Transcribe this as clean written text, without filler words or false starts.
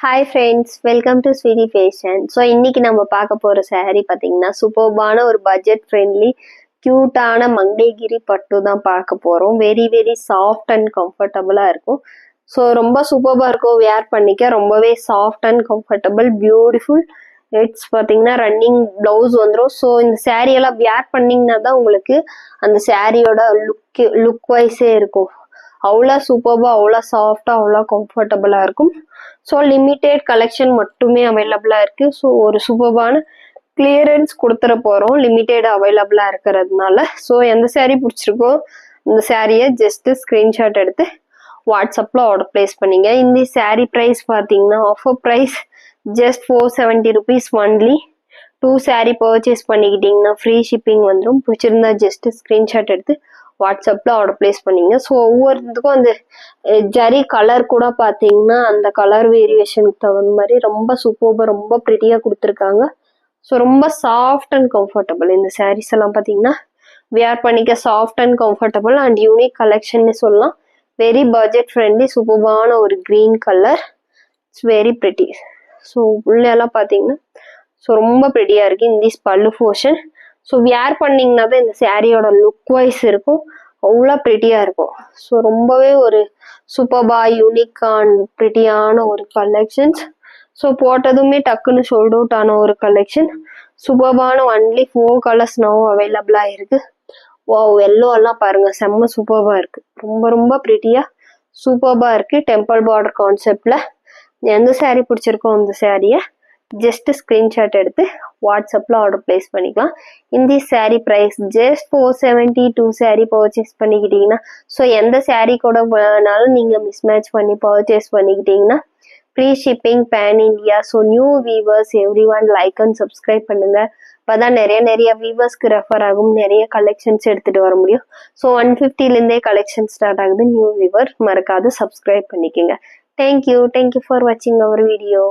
Hi friends, welcome to sweetie fashion. So இன்னைக்கு நம்ம பார்க்க போகிற saree பார்த்தீங்கன்னா சூப்பர்பான ஒரு பட்ஜெட் ஃப்ரெண்ட்லி க்யூட்டான மங்கைகிரி பட்டு தான் பார்க்க போகிறோம். வெரி வெரி சாஃப்ட் அண்ட் கம்ஃபர்டபுளாக இருக்கும். ஸோ ரொம்ப சூப்பராக இருக்கும், வேர் பண்ணிக்க ரொம்பவே soft and comfortable beautiful. It's பார்த்தீங்கன்னா ரன்னிங் ப்ளவுஸ் வந்துடும். ஸோ இந்த சாரியெல்லாம் வேர் பண்ணிங்கன்னா தான் உங்களுக்கு அந்த சாரியோட லுக் வைஸே இருக்கும். அவ்வளோ சூப்பராக, அவ்வளோ சாஃப்டாக, அவ்வளோ கம்ஃபர்டபுளாக இருக்கும். ஸோ லிமிட்டெட் கலெக்ஷன் மட்டுமே அவைலபிளாக இருக்குது. ஸோ ஒரு சூப்பரான கிளியரன்ஸ் கொடுத்துட போகிறோம் லிமிட்டெட் அவைலபிளாக இருக்கிறதுனால. ஸோ எந்த சாரீ பிடிச்சிருக்கோ இந்த சாரியை ஜஸ்ட்டு ஸ்க்ரீன்ஷாட் எடுத்து வாட்ஸ்அப்பில் ஆர்டர் ப்ளேஸ் பண்ணிங்க. இந்த சாரீ ப்ரைஸ் பார்த்தீங்கன்னா offer price just 470 rupees only. 2 saree purchase பண்ணிக்கிட்டிங்கன்னா ஃப்ரீ ஷிப்பிங் வந்துடும். பிடிச்சிருந்தா ஜஸ்ட்டு ஸ்க்ரீன்ஷாட் எடுத்து வாட்ஸ்அப்பில் ஆர்டர் ப்ளேஸ் பண்ணிங்க. ஸோ ஒவ்வொருத்துக்கும் அந்த ஜரி கலர் கூட பார்த்தீங்கன்னா அந்த கலர் வேரியேஷனுக்கு தகுந்த மாதிரி ரொம்ப சூப்பராக ரொம்ப ப்ரிட்டியாக கொடுத்துருக்காங்க. ஸோ ரொம்ப சாஃப்ட் அண்ட் கம்ஃபர்டபுள். இந்த சாரீஸ் எல்லாம் பார்த்தீங்கன்னா வேர் பண்ணிக்க soft and comfortable and unique கலெக்ஷன்னு சொல்லலாம். வெரி பட்ஜெட் ஃப்ரெண்ட்லி சூப்பரான ஒரு green colour. It's very pretty. So உள்ளெல்லாம் பார்த்தீங்கன்னா ஸோ ரொம்ப ப்ரிட்டியாக இருக்குது. இந்த பல்லு போர்ஷன். ஸோ வேர் பண்ணிங்கன்னா தான் இந்த சாரியோட லுக் வைஸ் இருக்கும், அவ்வளோ ப்ரிட்டியாக இருக்கும். ஸோ ரொம்பவே ஒரு சூப்பர்பா யூனிக்கான ப்ரிட்டியான ஒரு கலெக்ஷன்ஸ். ஸோ போட்டதுமே டக்குன்னு சோல்ட் அவுட் ஆன ஒரு கலெக்ஷன். சூப்பர்பான ஒன்லி 4 கலர்ஸ் நவ் அவைலபிளாக இருக்குது. எல்லோ எல்லாம் பாருங்கள், செம்ம சூப்பர்பாக இருக்குது. ரொம்ப ரொம்ப ப்ரிட்டியாக சூப்பர்பாக இருக்குது. டெம்பிள் பார்டர் கான்செப்டில் எந்த சாரீ பிடிச்சிருக்கோ அந்த சாரியை ஜஸ்ட் ஸ்க்ரீன்ஷாட் எடுத்து வாட்ஸ்அப்பில் ஆர்டர் ப்ளேஸ் பண்ணிக்கலாம். இந்த சாரீ ப்ரைஸ் ஜஸ்ட் 470. 2 saree பர்ச்சேஸ் பண்ணிக்கிட்டீங்கன்னா ஸோ எந்த சாரீ கூட வேணாலும் நீங்கள் மிஸ்மேட்ச் பண்ணி பர்ச்சேஸ் பண்ணிக்கிட்டீங்கன்னா free shipping pan India. So new viewers everyone like and subscribe பண்ணுங்கள். அப்போ தான் நிறைய வீவர்ஸ்க்கு ரெஃபர் ஆகும், நிறைய கலெக்ஷன்ஸ் எடுத்துகிட்டு வர முடியும். ஸோ 150லேருந்தே கலெக்ஷன் ஸ்டார்ட் ஆகுது. நியூ வீவர் மறக்காது சப்ஸ்கிரைப் பண்ணிக்கோங்க. தேங்க்யூ ஃபார் வாட்சிங் அவர் வீடியோ.